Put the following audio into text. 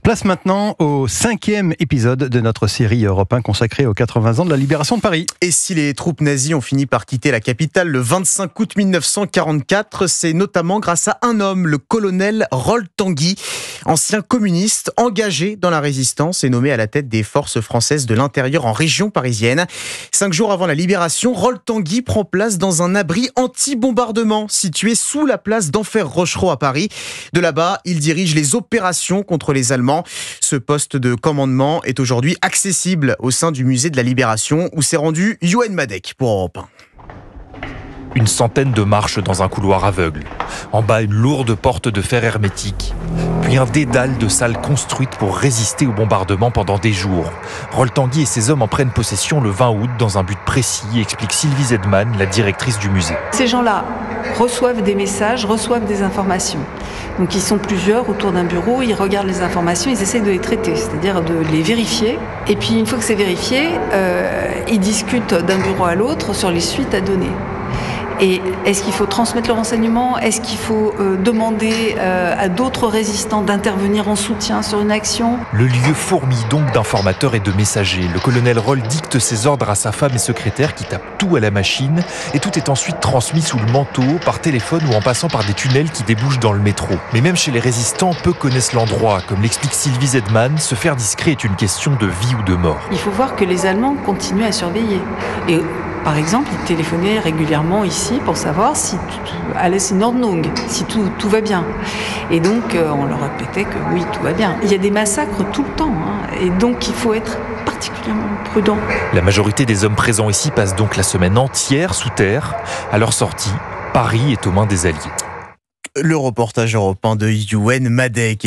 Place maintenant au 5e épisode de notre série Europe 1 consacrée aux 80 ans de la libération de Paris. Et si les troupes nazies ont fini par quitter la capitale le 25 août 1944, c'est notamment grâce à un homme, le colonel Rolf Tanguy, ancien communiste engagé dans la résistance et nommé à la tête des forces françaises de l'intérieur en région parisienne. 5 jours avant la libération, Rolf Tanguy prend place dans un abri anti-bombardement situé sous la place d'Enfer-Rochereau à Paris. De là-bas, il dirige les opérations contre les Allemands. Ce poste de commandement est aujourd'hui accessible au sein du musée de la Libération où s'est rendu Youenn Madec pour Europe 1. Une centaine de marches dans un couloir aveugle. En bas, une lourde porte de fer hermétique. Puis un dédale de salles construites pour résister au bombardement pendant des jours. Rolf Tanguy et ses hommes en prennent possession le 20 août dans un but précis, explique Sylvie Zedman, la directrice du musée. Ces gens-là reçoivent des messages, reçoivent des informations. Donc ils sont plusieurs autour d'un bureau, ils regardent les informations, ils essaient de les traiter, c'est-à-dire de les vérifier. Et puis une fois que c'est vérifié, ils discutent d'un bureau à l'autre sur les suites à donner. Et est-ce qu'il faut transmettre le renseignement ? Est-ce qu'il faut demander à d'autres résistants d'intervenir en soutien sur une action ? Le lieu fourmille donc d'informateurs et de messagers. Le colonel Rolf dicte ses ordres à sa femme et secrétaire qui tapent tout à la machine et tout est ensuite transmis sous le manteau, par téléphone ou en passant par des tunnels qui débouchent dans le métro. Mais même chez les résistants, peu connaissent l'endroit. Comme l'explique Sylvie Zedman, se faire discret est une question de vie ou de mort. Il faut voir que les Allemands continuent à surveiller. Et par exemple, ils téléphonaient régulièrement ici pour savoir si alles in Ordnung, si tout va bien. Et donc, on leur répétait que oui, tout va bien. Il y a des massacres tout le temps, et donc il faut être particulièrement prudent. La majorité des hommes présents ici passent donc la semaine entière sous terre. À leur sortie, Paris est aux mains des Alliés. Le reportage européen de Youenn Madec.